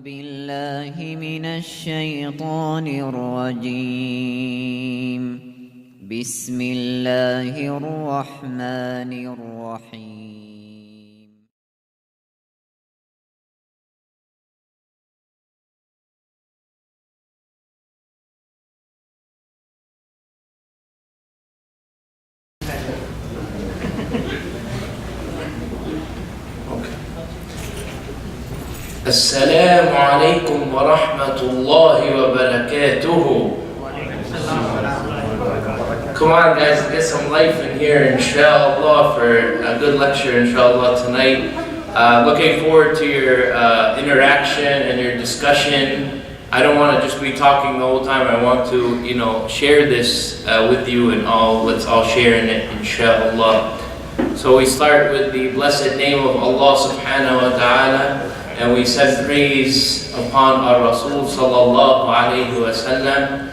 بالله من الشيطان الرجيم. بسم الله الرحمن الرحيم. السلام عليكم ورحمة الله وبركاته. Come on guys, get some life in here inshallah for a good lecture inshallah tonight. Looking forward to your interaction and your discussion. I don't want to just be talking the whole time. I want to, share this with you and let's all share in it inshallah. So we start with the blessed name of Allah subhanahu wa ta'ala. And we send praise upon our Rasul sallallahu alayhi wa sallam,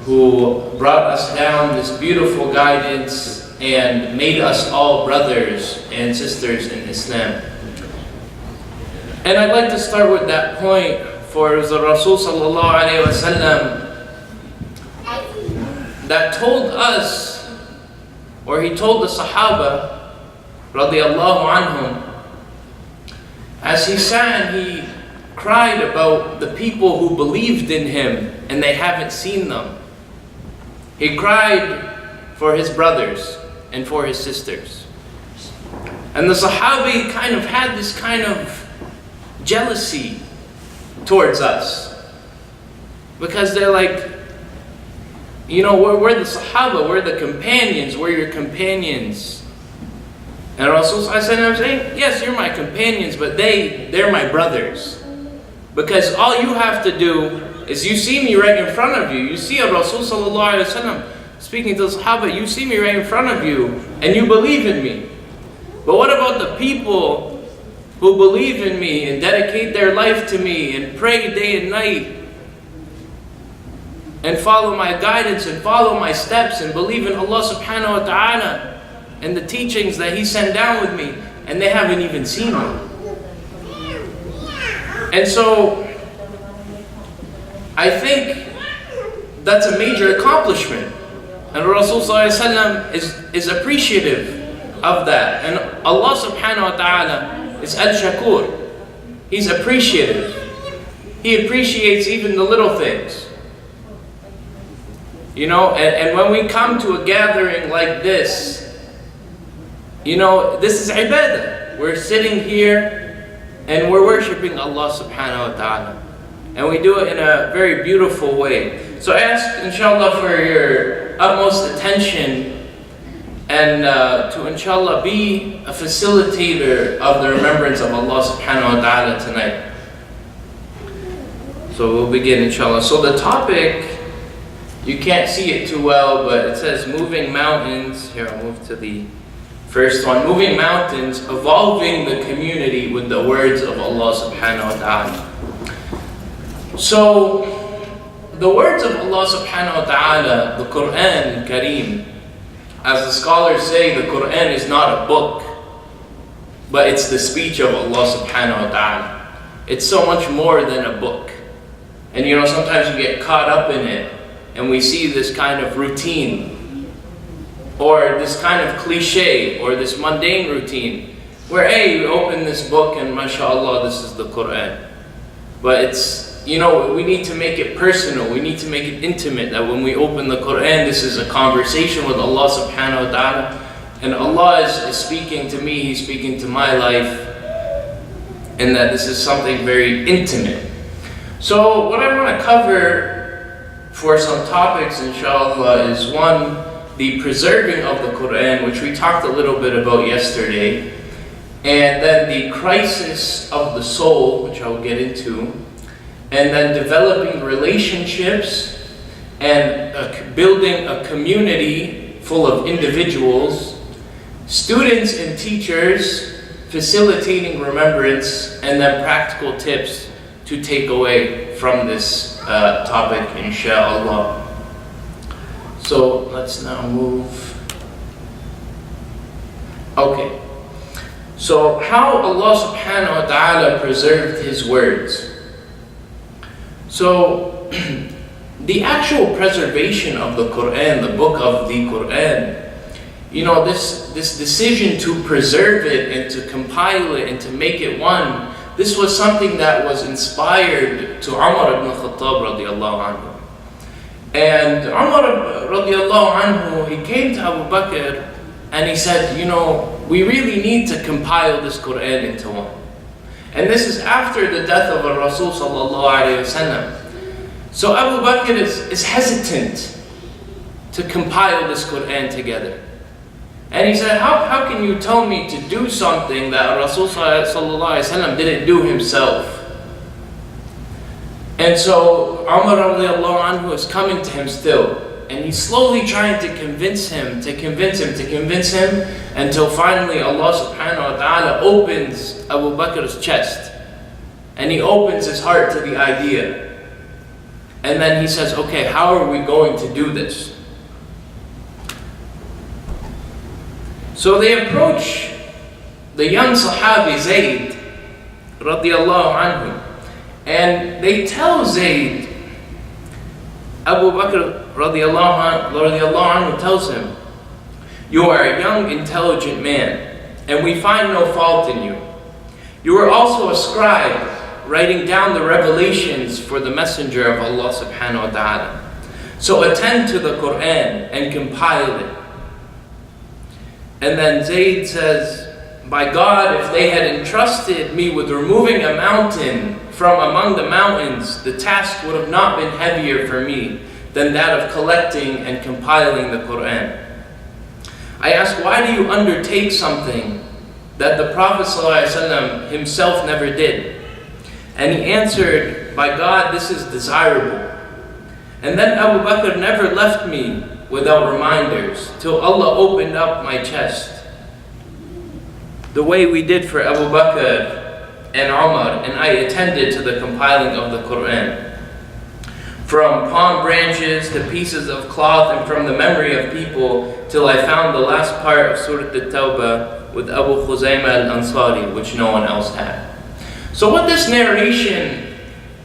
who brought us down this beautiful guidance and made us all brothers and sisters in Islam. And I'd like to start with that point, for it was the Rasul sallallahu alayhi wa sallam that told us, or he told the Sahaba radiyallahu anhum, as he sat and he cried about the people who believed in him and they haven't seen them. He cried for his brothers and for his sisters. And the Sahabi kind of had this kind of jealousy towards us. Because they're like, we're the Sahaba, we're the companions, we're your companions. And Rasul I'm saying, yes, you're my companions, but they're my brothers. Because all you have to do is you see me right in front of you. You see a Rasul sallallahu alayhi wa sallam speaking to the Sahaba, you see me right in front of you, and you believe in me. But what about the people who believe in me and dedicate their life to me and pray day and night and follow my guidance and follow my steps and believe in Allah subhanahu wa ta'ala and the teachings that He sent down with me, and they haven't even seen me? And so, I think that's a major accomplishment. And Rasulullah is appreciative of that. And Allah subhanahu wa ta'ala is al-shakur. He's appreciative. He appreciates even the little things. And when we come to a gathering like this, this is ibadah. We're sitting here and we're worshipping Allah subhanahu wa ta'ala. And we do it in a very beautiful way. So I ask, inshallah, for your utmost attention and to, inshallah, be a facilitator of the remembrance of Allah subhanahu wa ta'ala tonight. So we'll begin, inshallah. So the topic, you can't see it too well, but it says moving mountains. Here, I'll move to the first one. Moving mountains, evolving the community with the words of Allah subhanahu wa ta'ala. So, the words of Allah subhanahu wa ta'ala, the Quran Kareem, as the scholars say, the Quran is not a book, but it's the speech of Allah subhanahu wa ta'ala. It's so much more than a book. And sometimes we get caught up in it, and we see this kind of routine, or this kind of cliche, or this mundane routine, where, hey, you open this book and mashallah, this is the Quran. But it's, we need to make it personal, we need to make it intimate, that when we open the Quran, this is a conversation with Allah subhanahu wa ta'ala, and Allah is speaking to me, He's speaking to my life, and that this is something very intimate. So what I want to cover for some topics, inshallah, is one, the preserving of the Quran, which we talked a little bit about yesterday, and then the crisis of the soul, which I'll get into, and then developing relationships and building a community full of individuals, students and teachers, facilitating remembrance, and then practical tips to take away from this topic, inshallah. So let's now move. Okay. So how Allah subhanahu wa ta'ala preserved His words. So the actual preservation of the Quran, the book of the Quran, this decision to preserve it and to compile it and to make it one, this was something that was inspired to Umar ibn Khattab radiallahu anhu. And Umar radiallahu anhu, he came to Abu Bakr and he said, we really need to compile this Quran into one. And this is after the death of Rasul sallallahu alayhi wasallam. So Abu Bakr is hesitant to compile this Quran together. And he said, how can you tell me to do something that Rasul sallallahu alayhi wasallam didn't do himself? And so Umar radiallahu anhu is coming to him still. And he's slowly trying to convince him, until finally Allah subhanahu wa ta'ala opens Abu Bakr's chest. And he opens his heart to the idea. And then he says, okay, how are we going to do this? So they approach the young Sahabi Zayd radiallahu anhu. And they tell Zayd, Abu Bakr radiallahu anhu tells him, you are a young, intelligent man, and we find no fault in you. You are also a scribe, writing down the revelations for the messenger of Allah subhanahu wa ta'ala. So attend to the Quran and compile it. And then Zayd says, by God, if they had entrusted me with removing a mountain from among the mountains, the task would have not been heavier for me than that of collecting and compiling the Quran. I ask, why do you undertake something that the Prophet ﷺ himself never did? And he answered, by God, this is desirable. And then Abu Bakr never left me without reminders till Allah opened up my chest. The way we did for Abu Bakr and Umar, and I attended to the compiling of the Quran. From palm branches to pieces of cloth and from the memory of people, till I found the last part of Surah At-Tawbah with Abu Khuzaymah al-Ansari, which no one else had. So what this narration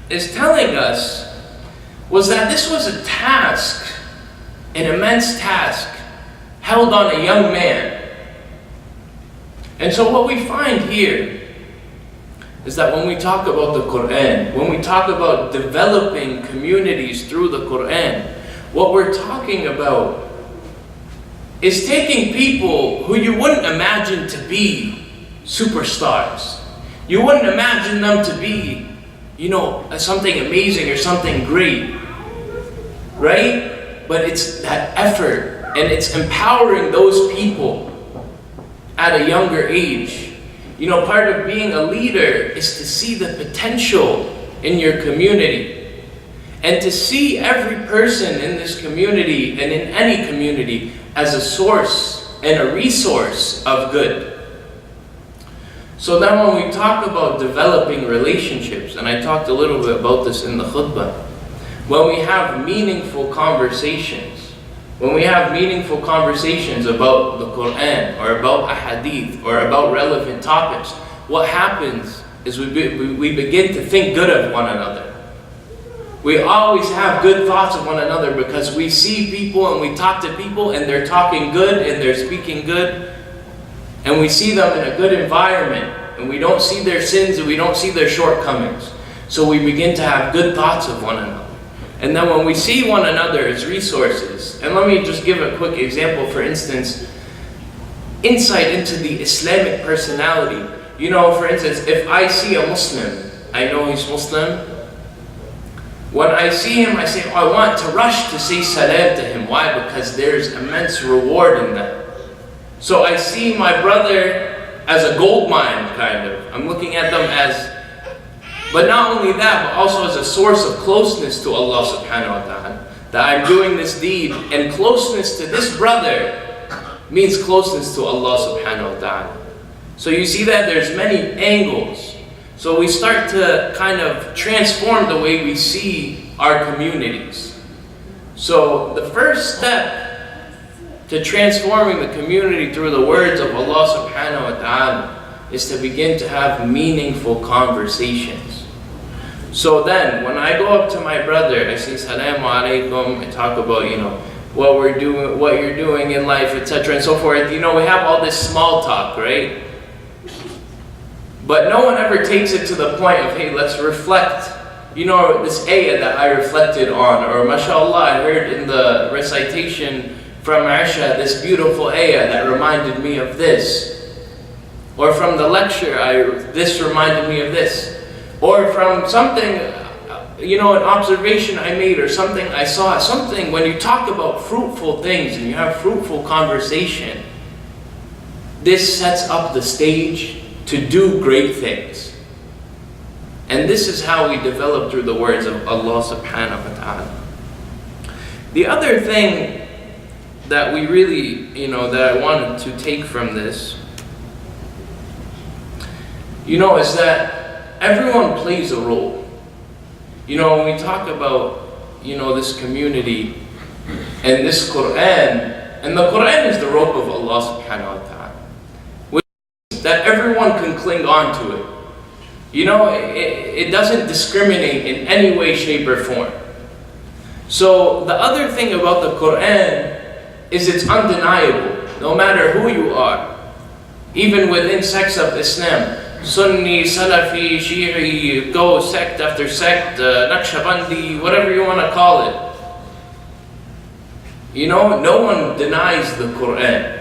is telling us was that this was a task, an immense task, held on a young man. And so what we find here is that when we talk about the Quran, when we talk about developing communities through the Quran, what we're talking about is taking people who you wouldn't imagine to be superstars. You wouldn't imagine them to be, something amazing or something great, right? But it's that effort, and it's empowering those people at a younger age. Part of being a leader is to see the potential in your community, and to see every person in this community and in any community as a source and a resource of good. So then when we talk about developing relationships, and I talked a little bit about this in the khutbah, when we have meaningful conversations, about the Quran or about a hadith or about relevant topics, what happens is we begin to think good of one another. We always have good thoughts of one another because we see people and we talk to people and they're talking good and they're speaking good, and we see them in a good environment and we don't see their sins and we don't see their shortcomings. So we begin to have good thoughts of one another. And then when we see one another as resources, and let me just give a quick example, for instance, insight into the Islamic personality. For instance, if I see a Muslim, I know he's Muslim. When I see him, I say, I want to rush to say salam to him. Why? Because there's immense reward in that. So I see my brother as a gold mine, kind of. I'm looking at them as, but not only that, but also as a source of closeness to Allah subhanahu wa ta'ala. That I'm doing this deed, and closeness to this brother means closeness to Allah subhanahu wa ta'ala. So you see that there's many angles. So we start to kind of transform the way we see our communities. So the first step to transforming the community through the words of Allah subhanahu wa ta'ala is to begin to have meaningful conversations. So then, when I go up to my brother, I say, Salamu alaikum, I talk about, what we're doing, what you're doing in life, etc. and so forth. We have all this small talk, right? But no one ever takes it to the point of, hey, let's reflect. This ayah that I reflected on, or mashallah, I heard in the recitation from Aisha, this beautiful ayah that reminded me of this. Or from the lecture, this reminded me of this. Or from something, an observation I made, or something I saw, something. When you talk about fruitful things and you have fruitful conversation, this sets up the stage to do great things. And this is how we develop through the words of Allah subhanahu wa ta'ala. The other thing that we really, that I wanted to take from this, is that everyone plays a role. When we talk about, this community and this Quran, and the Quran is the rope of Allah subhanahu wa ta'ala, which means that everyone can cling on to it. It doesn't discriminate in any way, shape, or form. So the other thing about the Quran is it's undeniable, no matter who you are. Even within sects of Islam, Sunni, Salafi, Shi'i, go sect after sect, Naqshbandi, whatever you want to call it. No one denies the Quran.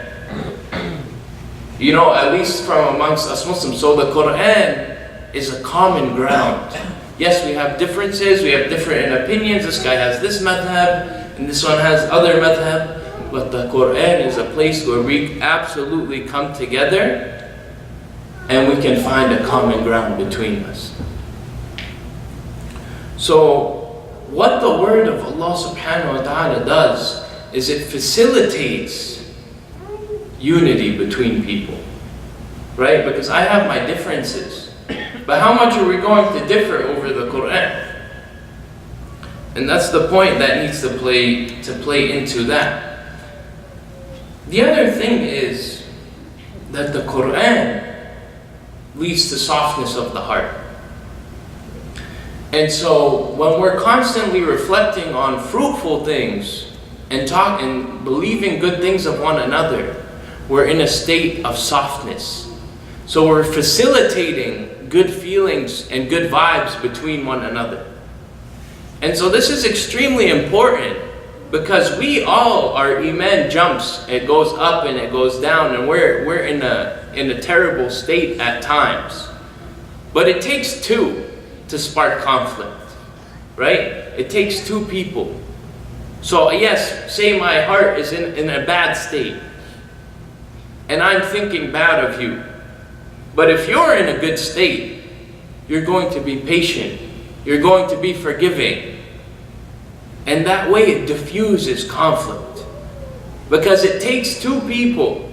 At least from amongst us Muslims. So the Quran is a common ground. Yes, we have differences, we have different opinions. This guy has this madhab, and this one has other madhab. But the Quran is a place where we absolutely come together and we can find a common ground between us. So, what the word of Allah subhanahu wa ta'ala does is it facilitates unity between people. Right? Because I have my differences. But how much are we going to differ over the Quran? And that's the point that needs to play into that. The other thing is that the Quran leads to softness of the heart. And so when we're constantly reflecting on fruitful things and believing good things of one another, we're in a state of softness. So we're facilitating good feelings and good vibes between one another. And so this is extremely important because we all, our iman jumps, it goes up and it goes down, and we're in a terrible state at times. But it takes two to spark conflict, right? It takes two people. So yes, say my heart is in a bad state and I'm thinking bad of you. But if you're in a good state, you're going to be patient. You're going to be forgiving. And that way it diffuses conflict. Because it takes two people.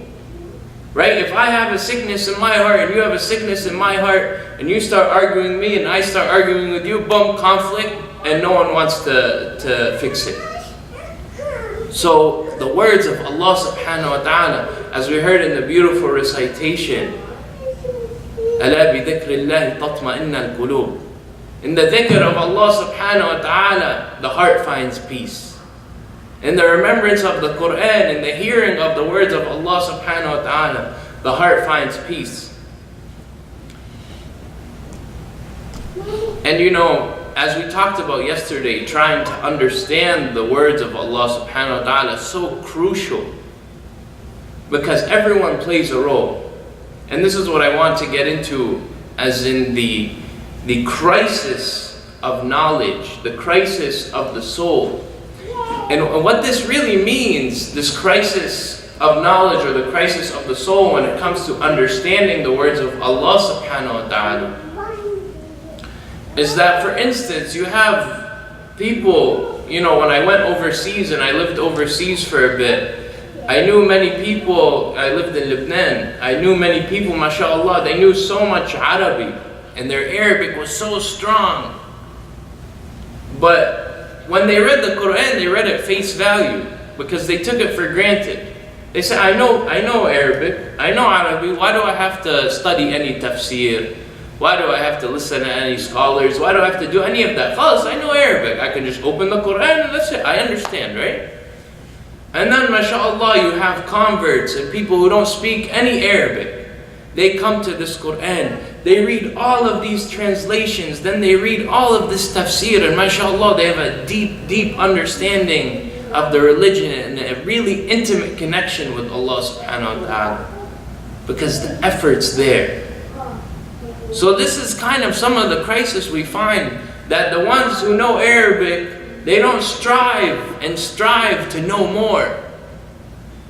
Right? If I have a sickness in my heart and you have a sickness in my heart, and you start arguing with me and I start arguing with you, boom, conflict, and no one wants to fix it. So the words of Allah subhanahu wa ta'ala, as we heard in the beautiful recitation, أَلَا بِذِكْرِ اللَّهِ تَطْمَئِنَّ الْقُلُوبِ. In the dhikr of Allah subhanahu wa ta'ala, the heart finds peace. In the remembrance of the Quran, in the hearing of the words of Allah subhanahu wa ta'ala, the heart finds peace. And as we talked about yesterday, trying to understand the words of Allah subhanahu wa ta'ala is so crucial. Because everyone plays a role. And this is what I want to get into as in the crisis of knowledge, the crisis of the soul. And what this really means, this crisis of knowledge or the crisis of the soul when it comes to understanding the words of Allah subhanahu wa ta'ala, is that, for instance, you have people, when I went overseas and I lived overseas for a bit, I knew many people. I lived in Lebanon. I knew many people, mashallah, they knew so much Arabic and their Arabic was so strong. But when they read the Quran, they read it at face value because they took it for granted. They said, I know Arabic, I know Arabic, why do I have to study any tafsir? Why do I have to listen to any scholars? Why do I have to do any of that? Khalas, I know Arabic. I can just open the Quran and that's it. I understand, right? And then, mashallah, you have converts and people who don't speak any Arabic. They come to this Quran. They read all of these translations. Then they read all of this tafsir. And mashallah, they have a deep, deep understanding of the religion and a really intimate connection with Allah subhanahu wa ta'ala. Because the effort's there. So this is kind of some of the crisis we find, that the ones who know Arabic, they don't strive to know more.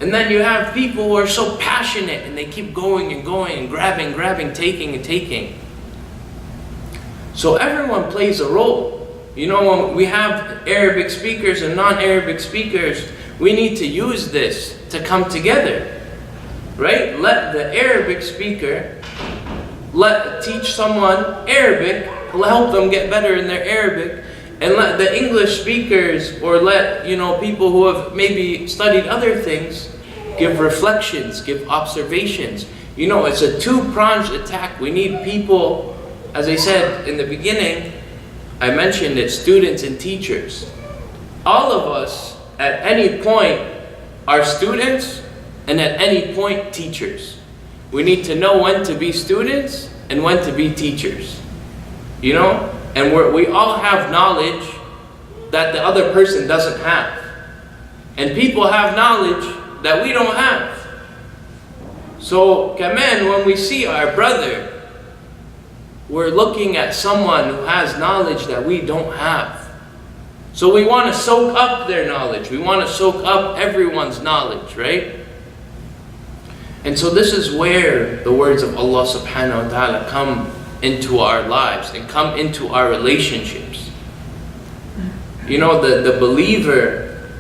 And then you have people who are so passionate and they keep going and going and grabbing, taking and taking. So everyone plays a role. You know, when we have Arabic speakers and non-Arabic speakers, we need to use this to come together. Right? Let the Arabic speaker teach someone Arabic, help them get better in their Arabic, and let the English speakers, or let, you know, people who have maybe studied other things, give reflections, give observations. You know, it's a two-pronged attack. We need people, as I said in the beginning, I mentioned it, students and teachers. All of us, at any point, are students, and at any point, teachers. We need to know when to be students and when to be teachers. You know? And we all have knowledge that the other person doesn't have. And people have knowledge that we don't have. So, kaman, when we see our brother, we're looking at someone who has knowledge that we don't have. So we want to soak up their knowledge. We want to soak up everyone's knowledge, right? And so this is where the words of Allah subhanahu wa ta'ala come into our lives and come into our relationships. You know, the believer,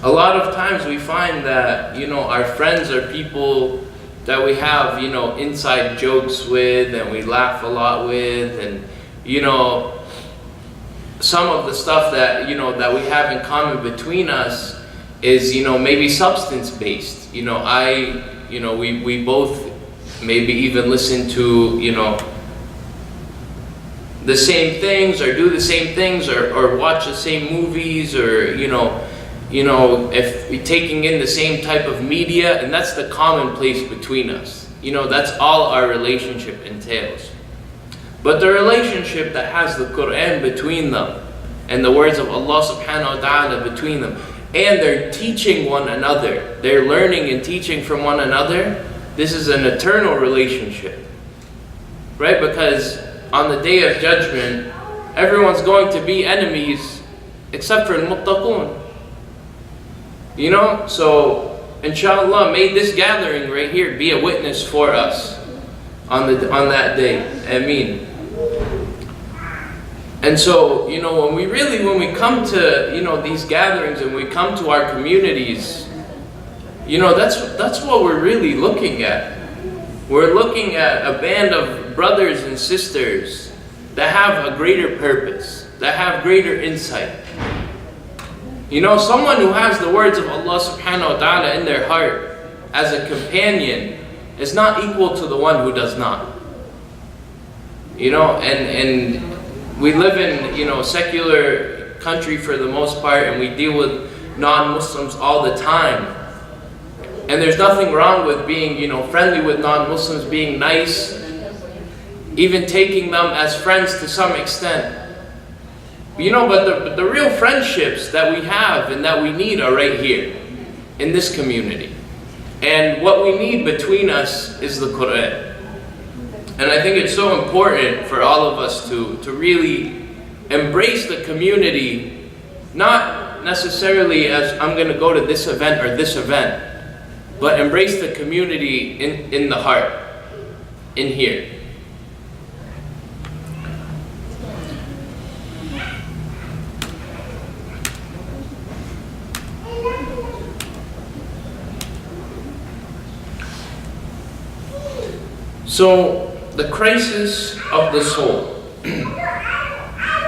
a lot of times we find that, you know, our friends are people that we have, you know, inside jokes with and we laugh a lot with, and, you know, some of the stuff that, you know, that we have in common between us is, you know, maybe substance based. You know, we both maybe even listen to, you know, the same things, or do the same things, or watch the same movies, or, you know, if we're taking in the same type of media, and that's the commonplace between us. You know, that's all our relationship entails. But the relationship that has the Quran between them, and the words of Allah subhanahu wa ta'ala between them, and they're teaching one another, they're learning and teaching from one another, this is an eternal relationship. Right? Because on the day of judgment, everyone's going to be enemies except for al-muttaqun. You know? So, inshallah, may this gathering right here be a witness for us on that day. Ameen. And so, you know, when we come to, you know, these gatherings and we come to our communities, you know, that's what we're really looking at. We're looking at a band of brothers and sisters that have a greater purpose, that have greater insight. You know, someone who has the words of Allah subhanahu wa ta'ala in their heart as a companion is not equal to the one who does not. You know, and we live in, you know, a secular country for the most part, and we deal with non-Muslims all the time. And there's nothing wrong with being, you know, friendly with non-Muslims, being nice, even taking them as friends to some extent. You know, but the real friendships that we have and that we need are right here, in this community. And what we need between us is the Quran. And I think it's so important for all of us to really embrace the community, not necessarily as I'm going to go to this event or this event, but embrace the community in the heart, in here. So, the crisis of the soul.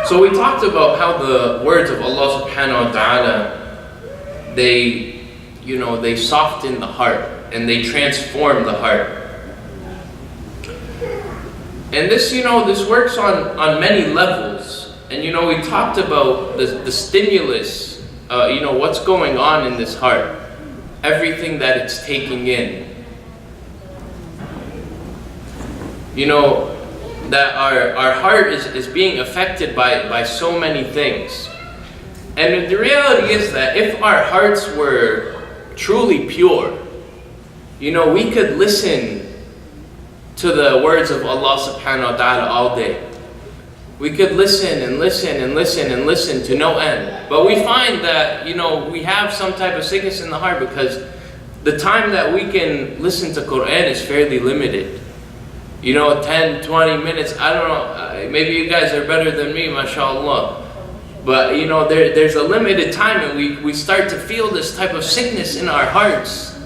So we talked about how the words of Allah subhanahu wa ta'ala, they soften the heart and they transform the heart. And this, this works on many levels. And we talked about the stimulus, what's going on in this heart, everything that it's taking in. That our heart is being affected by so many things. And the reality is that if our hearts were truly pure, we could listen to the words of Allah subhanahu wa ta'ala all day. We could listen and listen and listen and listen to no end. But we find that, we have some type of sickness in the heart because the time that we can listen to Quran is fairly limited. 10, 20 minutes, I don't know, maybe you guys are better than me, mashallah. But there's a limited time, and we start to feel this type of sickness in our hearts.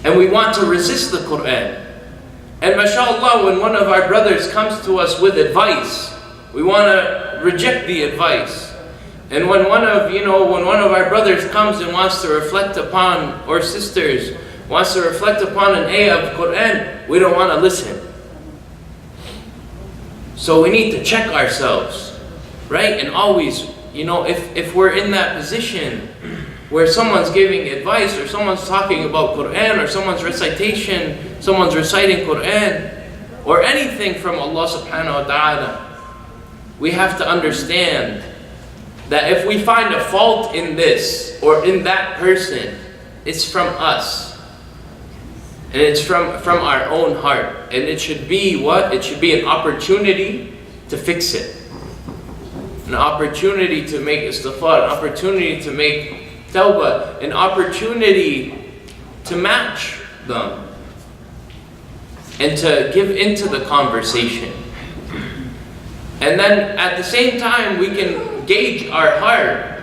And we want to resist the Quran. And mashallah, when one of our brothers comes to us with advice, we want to reject the advice. And when one of our brothers comes and wants to reflect upon, or sisters, wants to reflect upon an ayah of Quran, we don't want to listen. So we need to check ourselves, right? And always, if we're in that position where someone's giving advice, or someone's talking about Quran, or someone's reciting Quran, or anything from Allah subhanahu wa ta'ala, we have to understand that if we find a fault in this, or in that person, it's from us. And it's from our own heart. And it should be what? It should be an opportunity to fix it. An opportunity to make istighfar, an opportunity to make tawbah, an opportunity to match them. And to give into the conversation. And then at the same time, we can gauge our heart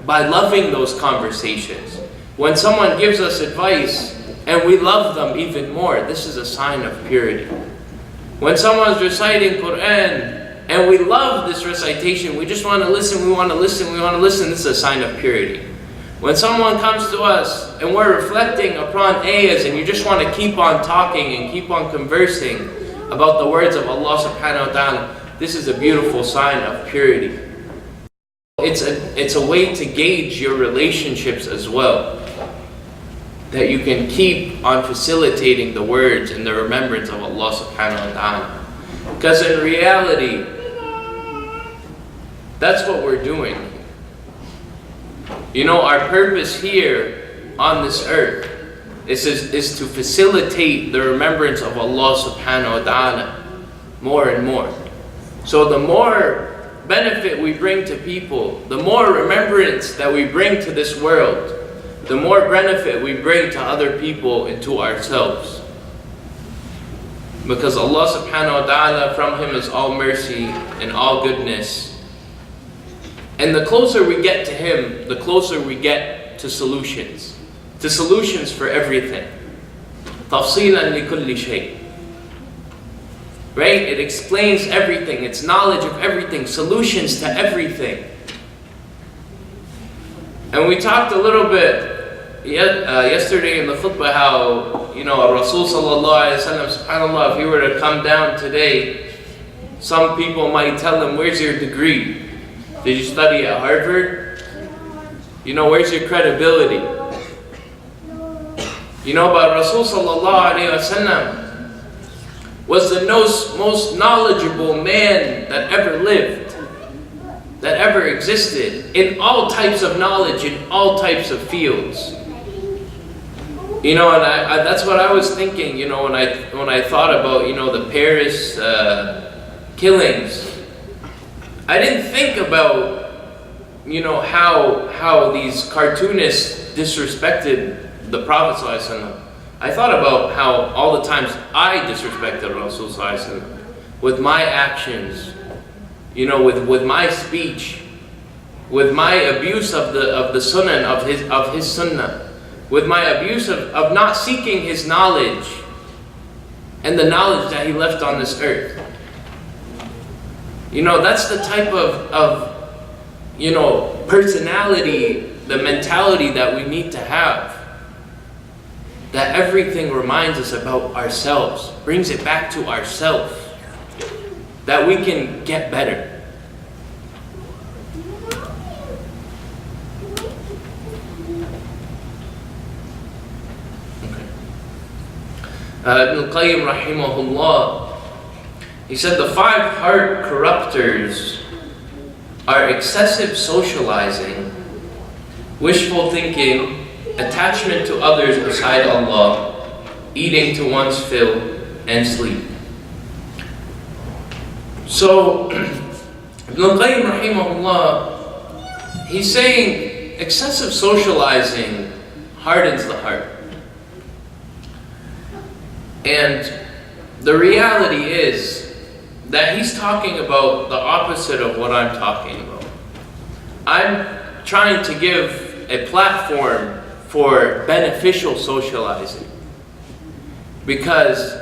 by loving those conversations. When someone gives us advice, and we love them even more, this is a sign of purity. When someone's reciting Quran, and we love this recitation, we just want to listen, we want to listen, this is a sign of purity. When someone comes to us, and we're reflecting upon ayahs, and you just want to keep on talking, and keep on conversing about the words of Allah subhanahu wa ta'ala, this is a beautiful sign of purity. It's a way to gauge your relationships as well. That you can keep on facilitating the words and the remembrance of Allah subhanahu wa ta'ala. Because in reality, that's what we're doing. Our purpose here on this earth is to facilitate the remembrance of Allah subhanahu wa ta'ala more and more. So the more benefit we bring to people, the more remembrance that we bring to this world, the more benefit we bring to other people and to ourselves. Because Allah subhanahu wa ta'ala, from Him is all mercy and all goodness. And the closer we get to Him, the closer we get to solutions. To solutions for everything. تَفْصِيلًا لِكُلِّ شَيْءٍ. Right? It explains everything. It's knowledge of everything. Solutions to everything. And we talked a little bit yesterday in the khutbah how, Rasul sallallahu alayhi wa sallam, subhanAllah, if he were to come down today, some people might tell him, where's your degree? Did you study at Harvard? Where's your credibility? But Rasul sallallahu alayhi wa sallam was the most knowledgeable man that ever lived, that ever existed, in all types of knowledge, in all types of fields. And that's what I was thinking, when I thought about, the Paris killings. I didn't think about, how these cartoonists disrespected the Prophet ﷺ. I thought about how all the times I disrespected Rasul ﷺ with my actions, with my speech, with my abuse of the sunnah, of his sunnah. With my abuse of not seeking his knowledge and the knowledge that he left on this earth. That's the type of personality, the mentality that we need to have. That everything reminds us about ourselves, brings it back to ourselves. that we can get better. Ibn al-Qayyim rahimahullah, he said the 5 heart corruptors are excessive socializing, wishful thinking, attachment to others beside Allah, eating to one's fill, and sleep. So, Ibn al-Qayyim rahimahullah, he's saying excessive socializing hardens the heart. And the reality is that he's talking about the opposite of what I'm talking about. I'm trying to give a platform for beneficial socializing. Because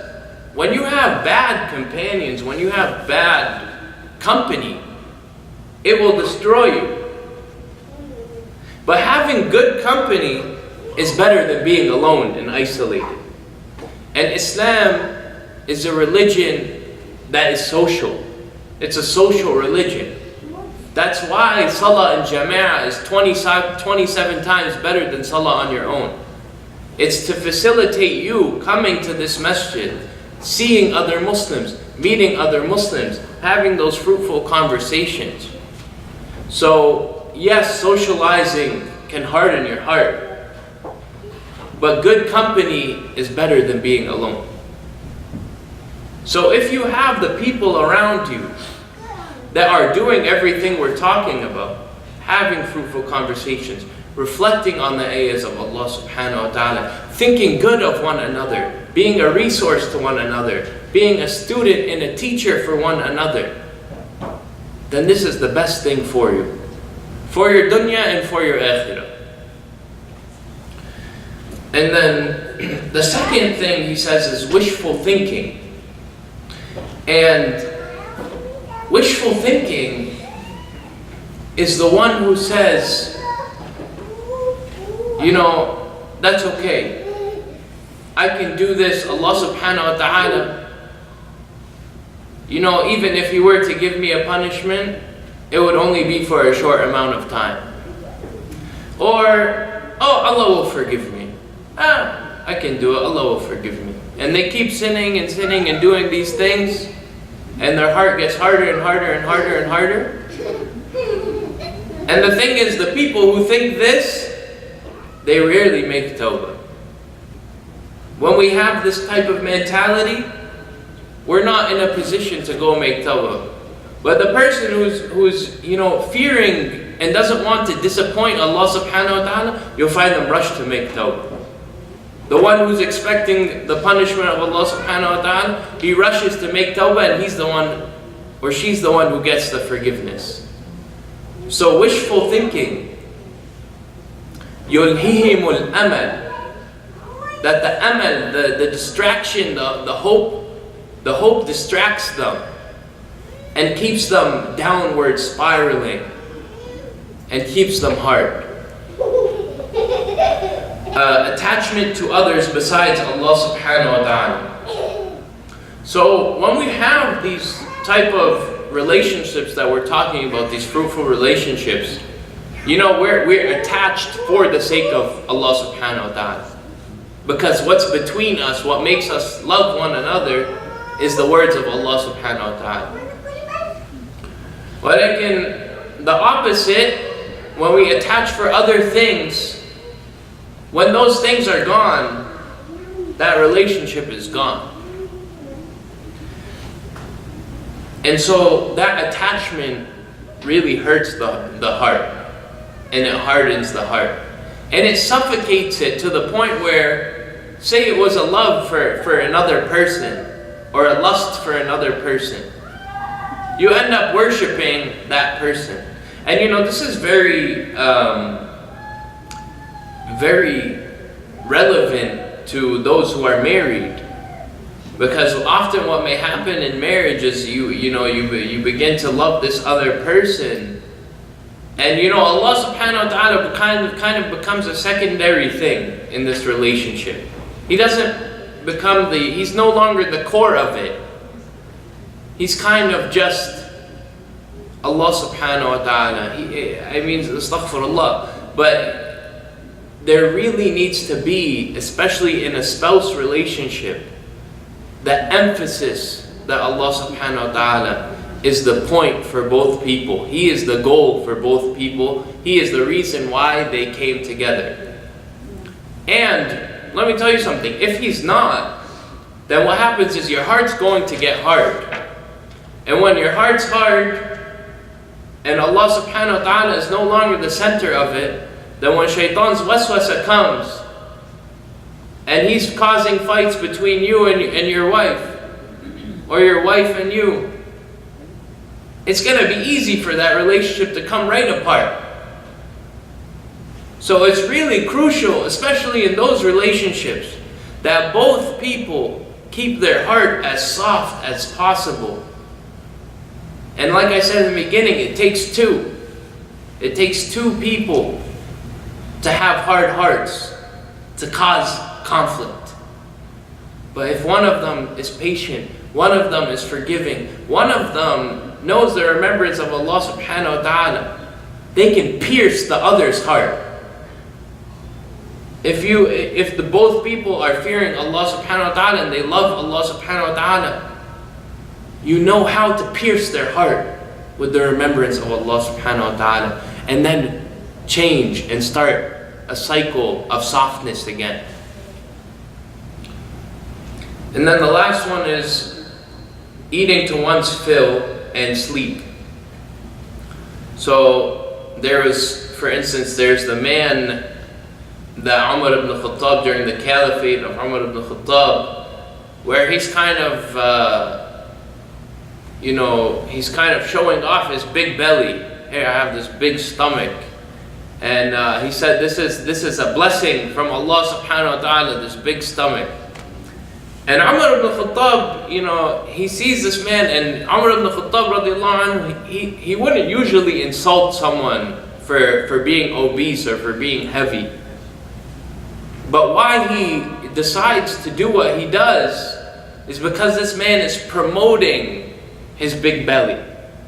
when you have bad companions, when you have bad company, it will destroy you. But having good company is better than being alone and isolated. And Islam is a religion that is social. It's a social religion. That's why Salah in Jama'ah is 27 times better than Salah on your own. It's to facilitate you coming to this masjid, seeing other Muslims, meeting other Muslims, having those fruitful conversations. So, yes, socializing can harden your heart. But good company is better than being alone. So if you have the people around you that are doing everything we're talking about, having fruitful conversations, reflecting on the ayahs of Allah subhanahu wa ta'ala, thinking good of one another, being a resource to one another, being a student and a teacher for one another, then this is the best thing for you. For your dunya and for your akhirah. And then the second thing he says is wishful thinking. And wishful thinking is the one who says, you know, that's okay. I can do this, Allah subhanahu wa ta'ala. You know, even if He were to give me a punishment, it would only be for a short amount of time. Or, oh, Allah will forgive me. I can do it, Allah will forgive me. And they keep sinning and doing these things, and their heart gets harder and harder and harder and harder. And the thing is, the people who think this, they rarely make tawbah. When we have this type of mentality, we're not in a position to go make tawbah. But the person who's fearing and doesn't want to disappoint Allah subhanahu wa ta'ala, you'll find them rush to make tawbah. The one who's expecting the punishment of Allah subhanahu wa ta'ala, he rushes to make tawbah, and he's the one, or she's the one who gets the forgiveness. So wishful thinking, yulhihimul amal, that the amal, the distraction, the hope distracts them and keeps them downward spiraling and keeps them hard. Attachment to others besides Allah subhanahu wa ta'ala. So when we have these type of relationships that we're talking about, these fruitful relationships, we're attached for the sake of Allah subhanahu wa ta'ala. Because what's between us, what makes us love one another, is the words of Allah subhanahu wa ta'ala. But again, the opposite, when we attach for other things, when those things are gone, that relationship is gone. And so that attachment really hurts the heart. And it hardens the heart. And it suffocates it to the point where, say it was a love for another person, or a lust for another person. You end up worshiping that person. And this is very relevant to those who are married, because often what may happen in marriage is you begin to love this other person, and Allah subhanahu wa ta'ala kind of becomes a secondary thing in this relationship. He doesn't become he's no longer the core of it. He's kind of just Allah subhanahu wa ta'ala. I mean, astaghfirullah. But there really needs to be, especially in a spouse relationship, the emphasis that Allah subhanahu wa ta'ala is the point for both people. He is the goal for both people. He is the reason why they came together. And let me tell you something. If He's not, then what happens is your heart's going to get hard. And when your heart's hard, and Allah subhanahu wa ta'ala is no longer the center of it, then when shaitan's waswasa comes, and he's causing fights between you and your wife, or your wife and you, it's going to be easy for that relationship to come right apart. So it's really crucial, especially in those relationships, that both people keep their heart as soft as possible. And like I said in the beginning, it takes two. It takes two people to have hard hearts, to cause conflict. But if one of them is patient, one of them is forgiving, one of them knows the remembrance of Allah subhanahu wa ta'ala, they can pierce the other's heart. If the both people are fearing Allah subhanahu wa ta'ala and they love Allah subhanahu wa ta'ala, you know how to pierce their heart with the remembrance of Allah subhanahu wa ta'ala, and then change and start a cycle of softness again. And then the last one is eating to one's fill and sleep. So for instance, there's the man that Umar ibn Khattab, during the caliphate of Umar ibn Khattab, where he's kind of he's kind of showing off his big belly. Here, I have this big stomach. And he said, this is a blessing from Allah subhanahu wa ta'ala, this big stomach. And Umar ibn Khattab, he sees this man, and Umar ibn Khattab radiallahu anhu, he wouldn't usually insult someone for being obese or for being heavy. But why he decides to do what he does is because this man is promoting his big belly.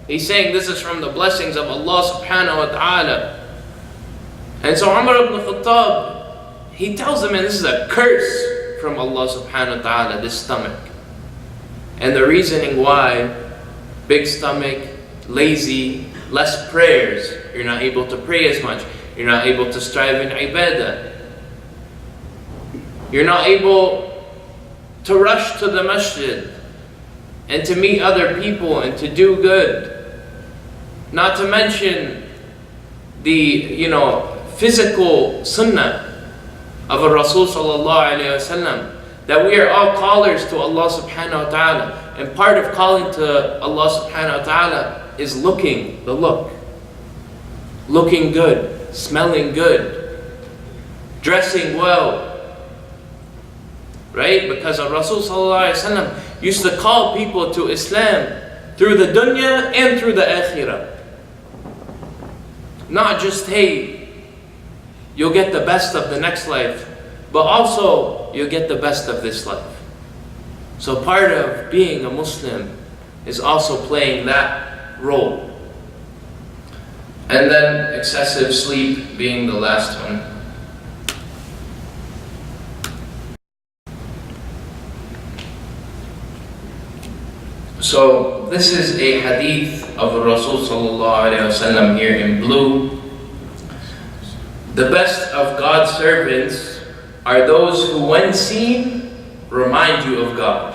He's saying this is from the blessings of Allah subhanahu wa ta'ala. And so Umar ibn Khattab, he tells the man, this is a curse from Allah subhanahu wa ta'ala, this stomach. And the reasoning why: big stomach, lazy, less prayers. You're not able to pray as much. You're not able to strive in ibadah. You're not able to rush to the masjid and to meet other people and to do good. Not to mention the physical sunnah of a Rasul sallallahu alayhi wasallam, that we are all callers to Allah subhanahu wa ta'ala, and part of calling to Allah subhanahu wa ta'ala is looking good, smelling good, dressing well, right? Because a Rasul sallallahu alayhi wasallam used to call people to Islam through the dunya and through the akhirah. Not just, hey, you'll get the best of the next life, but also you'll get the best of this life. So part of being a Muslim is also playing that role. And then excessive sleep being the last one. So this is a hadith of Rasul sallallahu alayhi wasallam here in blue. The best of God's servants are those who, when seen, remind you of God.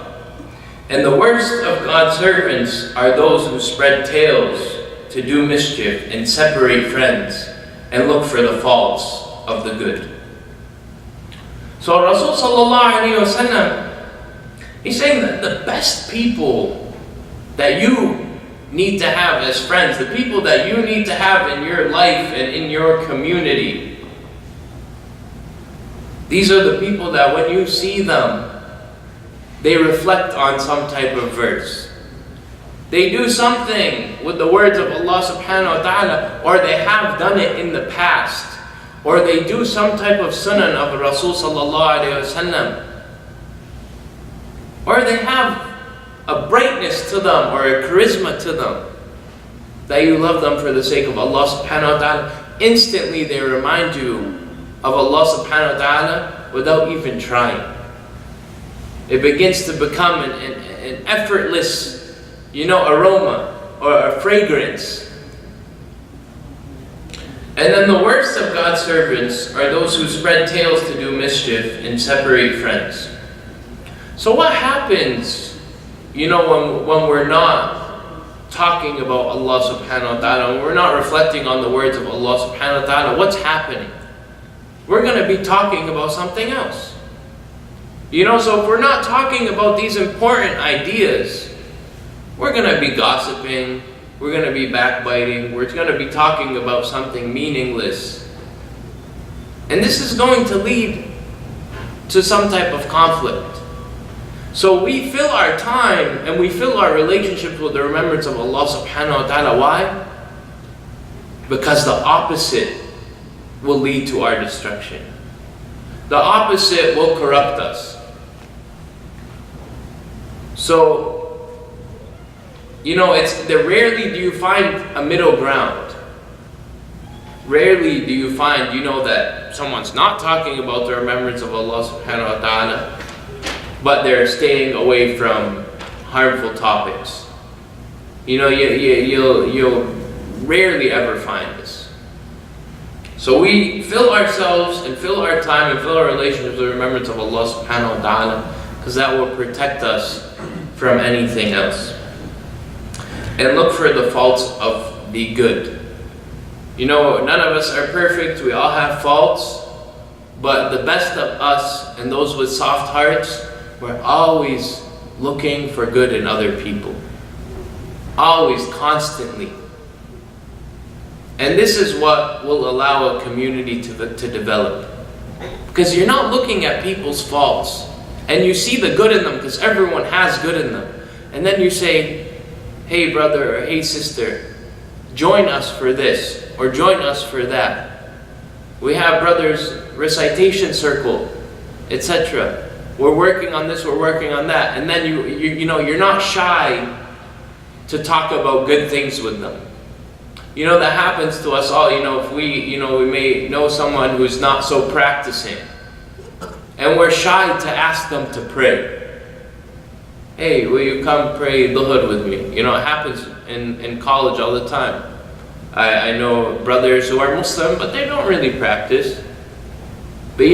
And the worst of God's servants are those who spread tales to do mischief and separate friends and look for the faults of the good. So Rasul sallallahu alayhi wasallam, he's saying that the best people that you need to have as friends, the people that you need to have in your life and in your community, these are the people that when you see them, they reflect on some type of verse. They do something with the words of Allah subhanahu wa ta'ala, or they have done it in the past, or they do some type of sunan of Rasul sallallahu alayhi wa sallam, or they have a brightness to them or a charisma to them, that you love them for the sake of Allah subhanahu wa ta'ala, instantly they remind you of Allah subhanahu wa ta'ala without even trying. It begins to become an effortless, aroma or a fragrance. And then the worst of God's servants are those who spread tales to do mischief and separate friends. So what happens, when we're not talking about Allah subhanahu wa ta'ala, when we're not reflecting on the words of Allah subhanahu wa ta'ala, what's happening? We're going to be talking about something else. So if we're not talking about these important ideas, we're going to be gossiping, we're going to be backbiting, we're going to be talking about something meaningless. And this is going to lead to some type of conflict. So we fill our time and we fill our relationships with the remembrance of Allah subhanahu wa ta'ala. Why? Because the opposite will lead to our destruction. The opposite will corrupt us. So, rarely do you find a middle ground. Rarely do you find, that someone's not talking about the remembrance of Allah subhanahu wa ta'ala, but they're staying away from harmful topics. You'll rarely ever find this. So we fill ourselves and fill our time and fill our relationships with the remembrance of Allah subhanahu wa ta'ala, because that will protect us from anything else. And look for the faults of the good. None of us are perfect, we all have faults, but the best of us and those with soft hearts, we're always looking for good in other people. Always, constantly. And this is what will allow a community to develop. Because you're not looking at people's faults, and you see the good in them, because everyone has good in them. And then you say, hey brother or hey sister, join us for this, or join us for that. We have brothers' recitation circle, etc. We're working on this, we're working on that. And then you're not shy to talk about good things with them. That happens to us all. If we may know someone who's not so practicing, and we're shy to ask them to pray. Hey, will you come pray Dhuhr with me? It happens in college all the time. I know brothers who are Muslim, but they don't really practice. But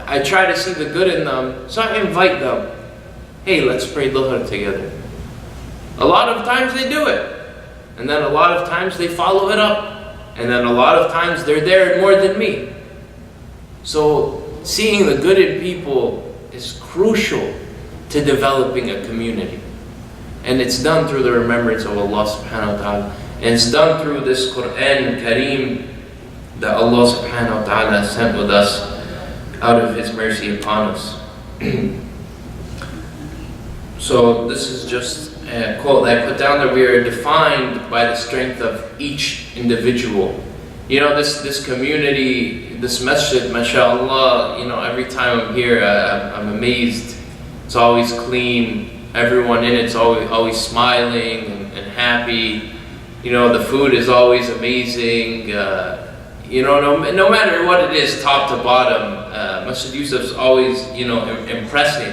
I try to see the good in them, so I invite them. Hey, let's pray Dhuhr together. A lot of times they do it. And then a lot of times they follow it up. And then a lot of times they're there more than me. So seeing the good in people is crucial to developing a community. And it's done through the remembrance of Allah subhanahu wa ta'ala. And it's done through this Quran Kareem that Allah subhanahu wa ta'ala sent with us out of His mercy upon us. So this is just a quote that I put down, that we are defined by the strength of each individual. This community, this masjid, mashallah, every time I'm here, I'm amazed. It's always clean. Everyone in it's always smiling and happy. The food is always amazing. No matter what it is, top to bottom, Masjid Yusuf's always, impressing.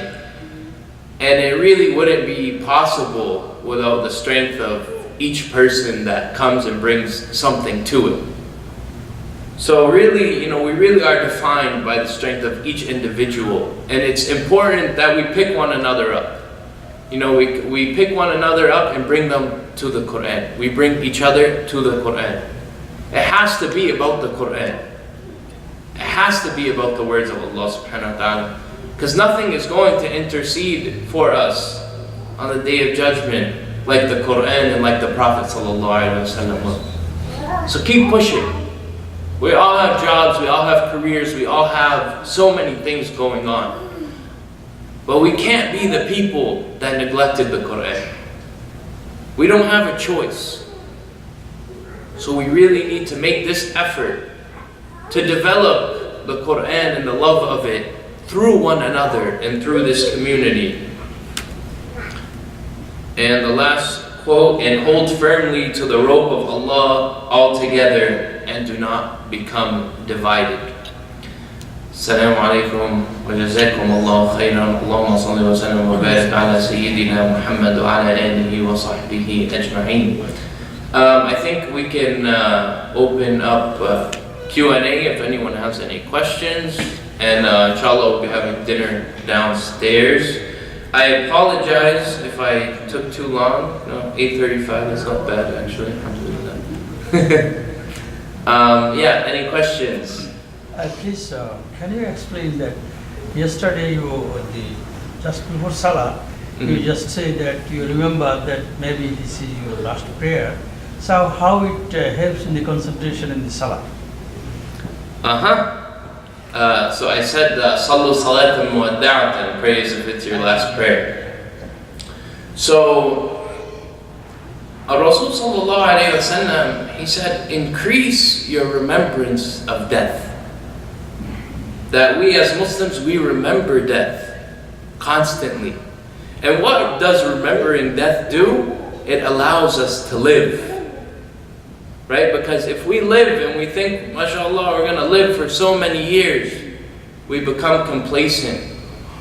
And it really wouldn't be possible without the strength of each person that comes and brings something to it. So really, we really are defined by the strength of each individual. And it's important that we pick one another up. We pick one another up and bring them to the Quran. We bring each other to the Quran. It has to be about the Quran. It has to be about the words of Allah subhanahu wa ta'ala. Because nothing is going to intercede for us on the Day of Judgment like the Quran and like the Prophet sallallahu alaihi wasallam. So keep pushing. We all have jobs, we all have careers, we all have so many things going on. But we can't be the people that neglected the Quran. We don't have a choice. So we really need to make this effort to develop the Quran and the love of it through one another and through this community. And the last quote, and hold firmly to the rope of Allah altogether and do not become divided. Assalamu alaikum wa jazakum Allahu khairan. Allahumma salli wa sallam wa barik ala Sayyidina Muhammad wa ala alihi wa sahbihi ajma'in. I think we can open up Q&A if anyone has any questions. And inshallah we'll be having dinner downstairs. I apologize if I took too long. No, 8:35 is not bad actually. Yeah, any questions? Please, can you explain that yesterday just before Salah, you just say that you remember that maybe this is your last prayer. So how it helps in the concentration in the Salah? So I said, Sallu salatan muwadda'atan, pray as if it's your last prayer. So, Rasul sallallahu alayhi wa sallam, he said, increase your remembrance of death. That we as Muslims, we remember death constantly. And what does remembering death do? It allows us to live. Right? Because if we live and we think, mashallah, we're going to live for so many years, we become complacent.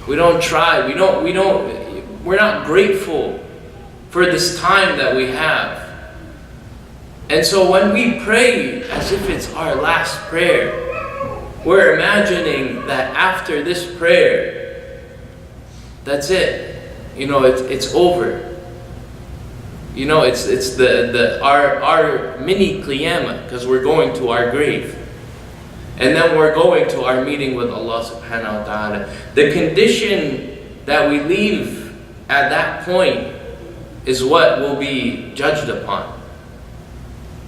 We don't try. We're not grateful for this time that we have. And so when we pray as if it's our last prayer, we're imagining that after this prayer, that's it. It's over. It's our mini qiyamah, because we're going to our grave. And then we're going to our meeting with Allah subhanahu wa ta'ala. The condition that we leave at that point is what will be judged upon.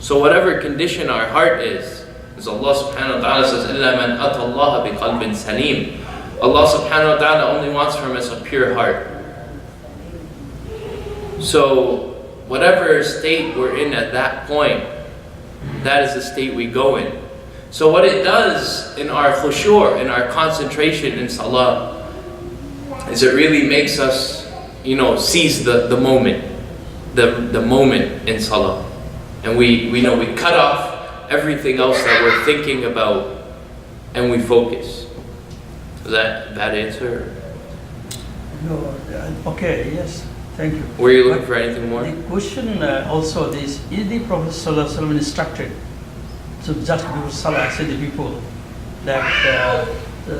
So whatever condition our heart is, as Allah subhanahu wa ta'ala says, إِلَّا مَنْ أَتَى اللَّهَ بِقَلْبٍ سَلِيمٍ. Allah subhanahu wa ta'ala only wants from us a pure heart. So whatever state we're in at that point, that is the state we go in. So what it does in our khushu', in our concentration in salah, is it really makes us, seize the moment, the moment in salah. And we cut off everything else that we're thinking about and we focus. Is that bad answer? No, okay, yes. Thank you. Were you looking for anything more? The question also is the Prophet ﷺ instructed, so just before Salah, say the people that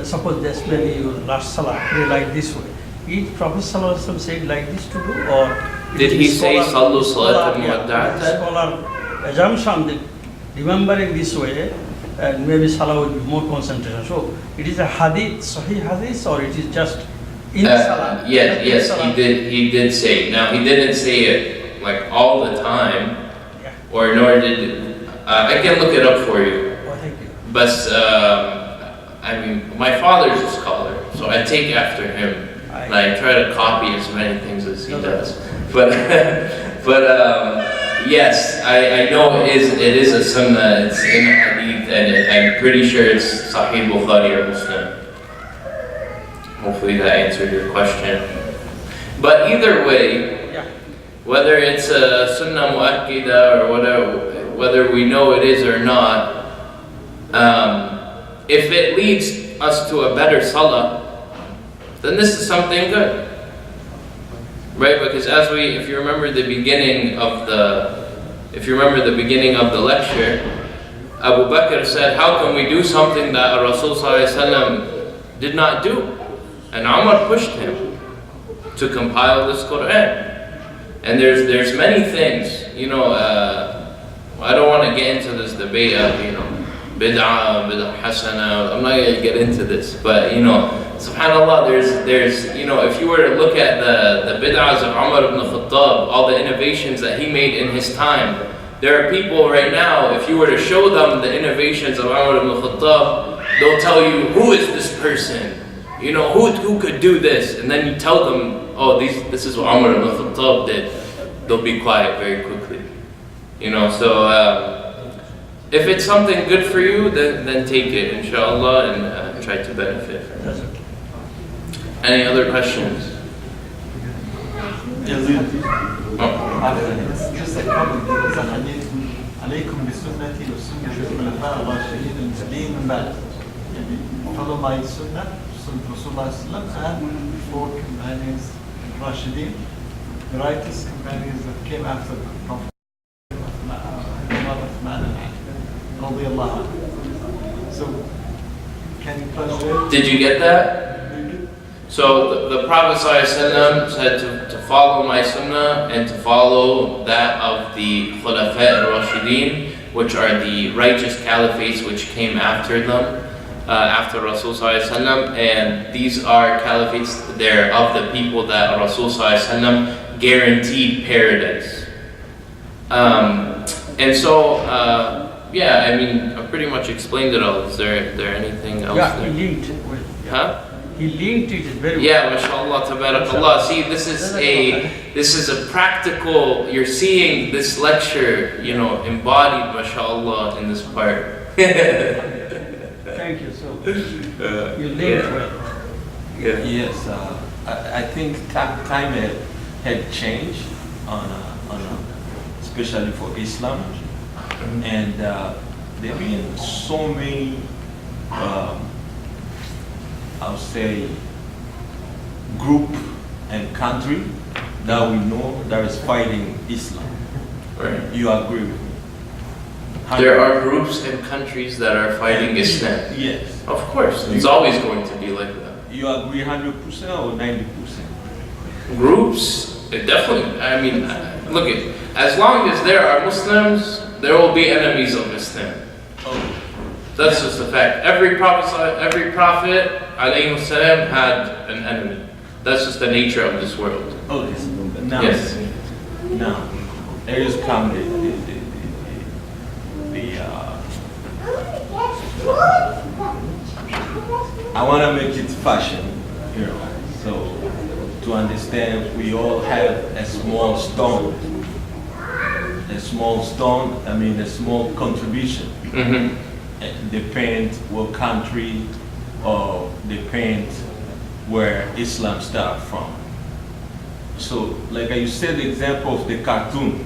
suppose there's maybe your last Salah, pray like this way. Did Prophet ﷺ say like this to do, or did he say Sallu salatan muwadda'atan? Scholar assumption that remembering this way, and maybe Salah will be more concentration. So it is a hadith, Sahih hadith, or it is just in Salah? Yes, he did say. Now he didn't say it like all the time, or nor did I can look it up for you. Oh, thank you. But my father's a scholar, so I take after him, and I try to copy as many things as he does. But yes, I know it is a sunnah. It's in a hadith, and I'm pretty sure it's Sahih Bukhari or Muslim. Hopefully that answered your question. But either way, whether it's a sunnah mu'akkida or whether we know it is or not, if it leads us to a better salah, then this is something good. Right? Because if you remember the beginning of the lecture, Abu Bakr said, how can we do something that Rasul sallallahu alaihi wasallam did not do? And Umar pushed him to compile this Quran. And there's many things, I don't want to get into this debate of, bid'ah hasana. I'm not going to get into this, but subhanAllah, there's if you were to look at the bid'ahs of Umar ibn Khattab, all the innovations that he made in his time, there are people right now, if you were to show them the innovations of Umar ibn Khattab, they'll tell you, who is this person? Who could do this? And then you tell them, oh, this is what Umar ibn Khattab did. They'll be quiet very quickly. So if it's something good for you, then take it, inshallah, and try to benefit from it. Any other questions? Just a comment. There's a hadith. عليكم بسنتي وسنة الخلفاء الراشدين المهديين من بعد. يعني follow my sunnah, Sunnah Rasulullah sallam, and four companions Rashidin, the righteous companions that came after the Prophet. رضي الله عنه. So, can you please? Did you get that? So the Prophet ﷺ said to follow my sunnah and to follow that of the Khulafa al-Rashidin, which are the righteous caliphates which came after them, after Rasul ﷺ, and these are caliphates, they're of the people that Rasul ﷺ guaranteed paradise. And so, yeah, I mean, I pretty much explained it all. Is there anything else Yeah, there? he linked it. Huh? He linked it very well. Yeah, mashallah, tabarakallah. See, this is a practical, you're seeing this lecture, embodied, mashallah, in this part. Thank you. So, you linked well. Yes, I think time had changed especially for Islam, and there have been so many, I'll say, group and country that we know that is fighting Islam. Right. You agree with me? There are groups and countries that are fighting Islam. Yes. Of course, it's always going to be like that. You agree 100% or 90%? Groups, definitely. I mean, look at, as long as there are Muslims, there will be enemies of Islam. Oh. That's just a fact. Every prophet, alayhi salam, had an enemy. That's just the nature of this world. Okay. Now, Yes. now, there is come I want to make it fashion, so to understand we all have a small stone. A small contribution. Mm-hmm. Depend what country or depend where Islam started from. So, like you said, the example of the cartoon.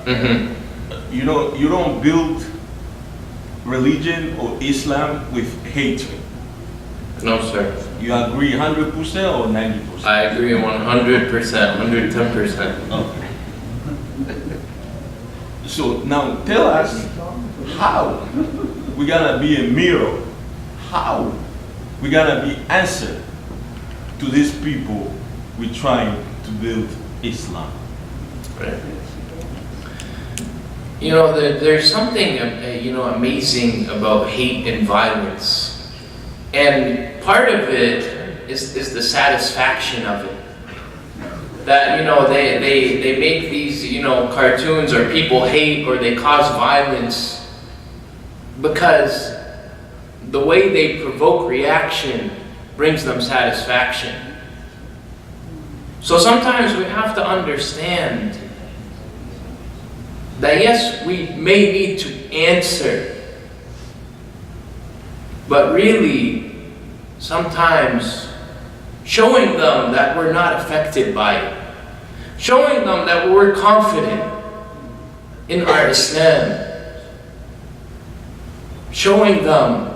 Mm-hmm. You don't build religion or Islam with hatred. No, sir. You agree 100% or 90%? I agree 100%, 110%. Okay. So now tell us how we gonna be a mirror, how we gonna be answer to these people we trying to build Islam. Right. There's something, amazing about hate and violence. And part of it is the satisfaction of it. That, they make these, cartoons or people hate or they cause violence because the way they provoke reaction brings them satisfaction. So sometimes we have to understand that yes, we may need to answer, but really, sometimes showing them that we're not affected by it, showing them that we're confident in our Islam, showing them,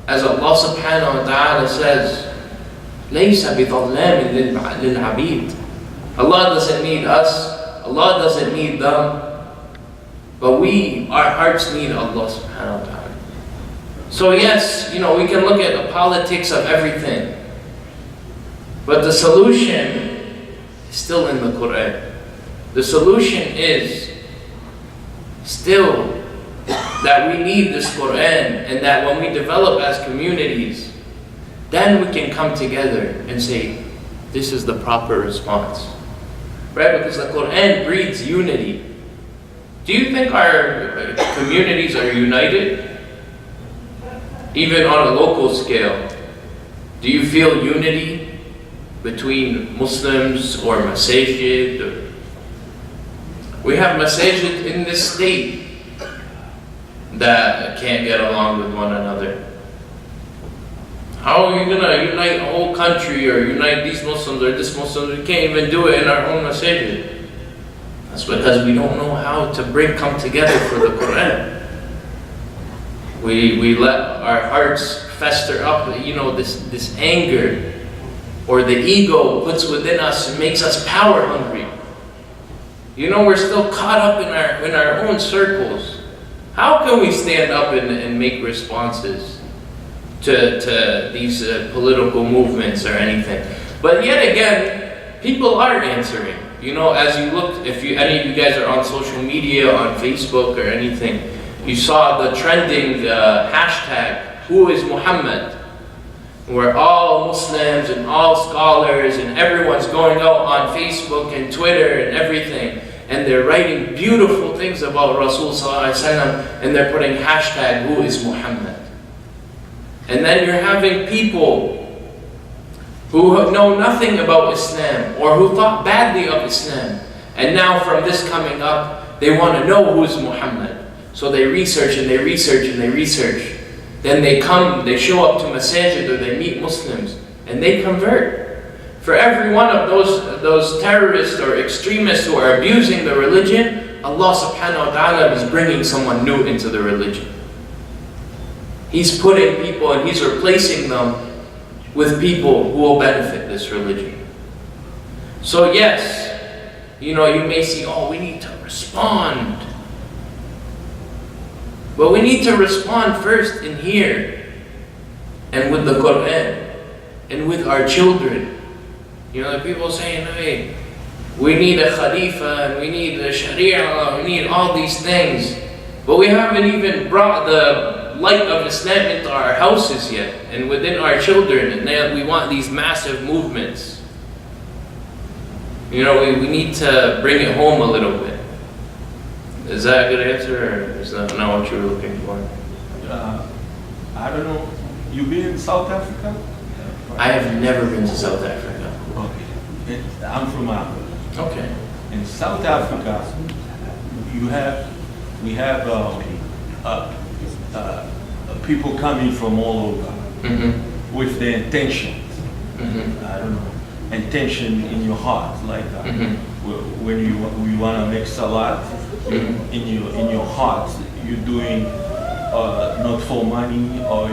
as Allah subhanahu wa ta'ala says, لَيْسَ بِظَلَّامٍ لِلْعَبِيدِ. Allah doesn't need us, Allah doesn't need them, but our hearts need Allah subhanahu wa ta'ala. So yes, we can look at the politics of everything, but the solution is still in the Quran. The solution is still that we need this Quran, and that when we develop as communities, then we can come together and say, this is the proper response. Right? Because the Quran breeds unity. Do you think our communities are united? Even on a local scale, do you feel unity between Muslims or masajid? We have masajid in this state that can't get along with one another. How are you gonna unite a whole country or unite these Muslims or this Muslims? We can't even do it in our own masjid. That's because we don't know how to come together for the Quran. We let our hearts fester up, this anger, or the ego puts within us and makes us power hungry. We're still caught up in our own circles. How can we stand up and make responses to these political movements or anything? But yet again, people are answering. As you look, if any of you guys are on social media, on Facebook or anything, you saw the trending hashtag, "Who is Muhammad?" Where all Muslims and all scholars and everyone's going out on Facebook and Twitter and everything, and they're writing beautiful things about Rasul Sallallahu Alaihi Wasallam, and they're putting hashtag, "Who is Muhammad?" And then you're having people who know nothing about Islam or who thought badly of Islam, and now from this coming up, they want to know who is Muhammad. So they research and they research and they research. Then they show up to masajid or they meet Muslims and they convert. For every one of those terrorists or extremists who are abusing the religion, Allah subhanahu wa ta'ala is bringing someone new into the religion. He's putting people and He's replacing them with people who will benefit this religion. So yes, you may see, we need to respond. But we need to respond first in here, and with the Quran, and with our children. People saying, hey, we need a Khalifa, and we need a Sharia, we need all these things. But we haven't even brought the light of Islam into our houses yet, and within our children, and now we want these massive movements. We need to bring it home a little bit. Is that a good answer, or is that not what you were looking for? I don't know. You been in South Africa? I have never been to South Africa. Okay. I'm from Africa. Okay. In South Africa, we have people coming from all over with the intentions. I don't know, intention in your heart, like when you want to make salat. In your heart, you're doing not for money or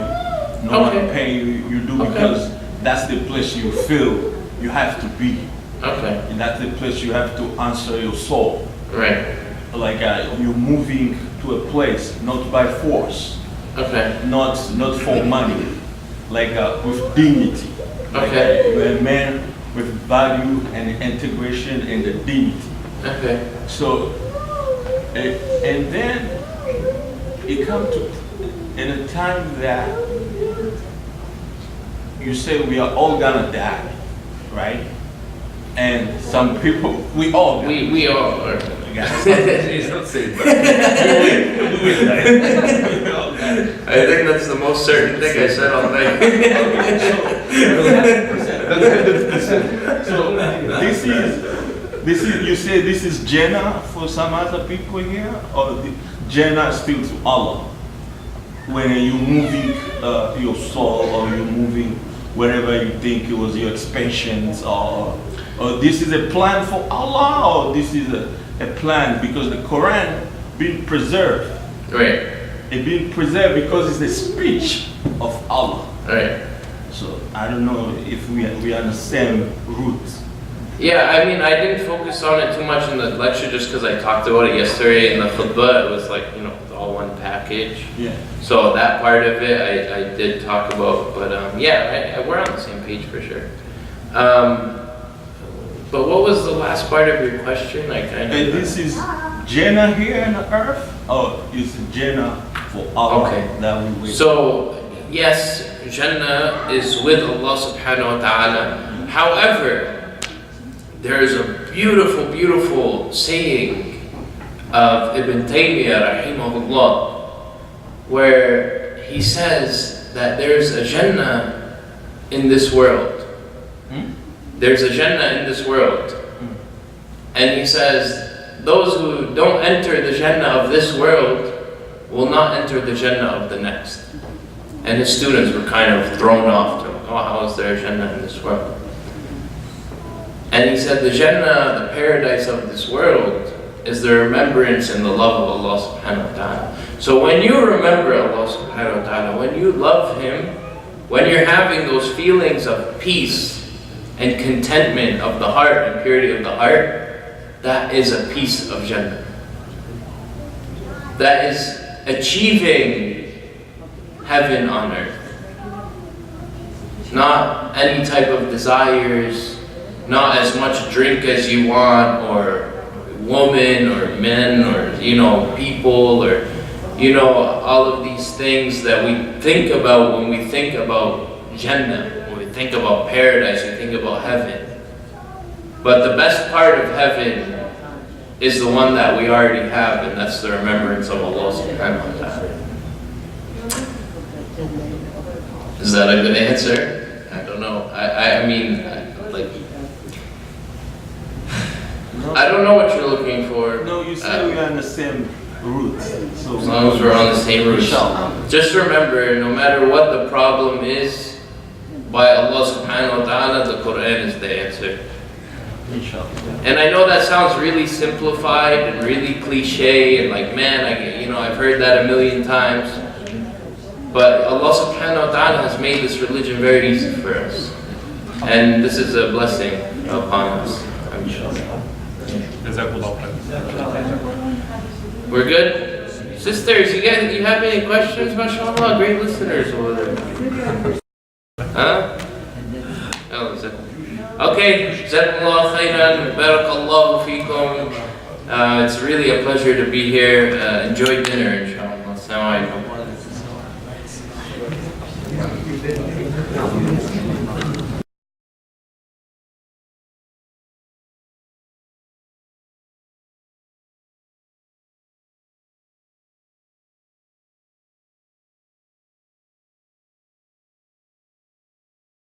no one pay you do because that's the place you feel you have to be. Okay. And that's the place you have to answer your soul. Right. Like you're moving to a place not by force. Okay. Not for money. Like with dignity. Like you're a man with value and integration and the dignity. Okay. So. And then it comes to in a time that you say we are all gonna die, right? And some people, we all die. We all are. Please don't say that. We will die. I think that's the most certain thing I said all night. So this is, you say this is Jannah for some other people here, or Jannah still to Allah? When you're moving your soul, or you're moving wherever you think it was your expansions, or this is a plan for Allah, or this is a plan because the Quran being preserved. Right. It being preserved because it's the speech of Allah. Right. So I don't know if we are the same roots. Yeah, I mean, I didn't focus on it too much in the lecture just because I talked about it yesterday in the khutbah. It was like, all one package. Yeah. So that part of it I did talk about, but we're on the same page for sure. But what was the last part of your question? This is Jannah here on the earth, or is Jannah for Allah? Okay. That we wait. So, yes, Jannah is with Allah subhanahu wa ta'ala. However, there is a beautiful, beautiful saying of Ibn Taymiyyah rahimahullah, where he says that there's a Jannah in this world. There's a Jannah in this world. And he says, those who don't enter the Jannah of this world will not enter the Jannah of the next. And his students were kind of thrown off to him. Oh, how is there a Jannah in this world? And he said, the Jannah, the paradise of this world, is the remembrance and the love of Allah subhanahu wa ta'ala. So when you remember Allah subhanahu wa ta'ala, when you love Him, when you're having those feelings of peace and contentment of the heart and purity of the heart, that is a piece of Jannah. That is achieving heaven on earth. Not any type of desires, not as much drink as you want, or woman, or men, or people, or all of these things that we think about when we think about Jannah, when we think about paradise, we think about heaven. But the best part of heaven is the one that we already have, and that's the remembrance of Allah subhanahu wa ta'ala. Is that a good answer? I don't know. I mean, I don't know what you're looking for. No, you said we are on the same route. So as long as we're on the same route. Inshallah. Just remember, no matter what the problem is, by Allah subhanahu wa ta'ala, the Quran is the answer. Inshallah. And I know that sounds really simplified and really cliche, and like, man, I've heard that a million times. But Allah subhanahu wa ta'ala has made this religion very easy for us. And this is a blessing upon us. We're good? Sisters, you have any questions? MashaAllah, great listeners over there. Huh? Oh, is it? Okay, Jazakumullah khairan, barakallahu feekum. It's really a pleasure to be here. Enjoy dinner, inshallah. Assalamu alaikum.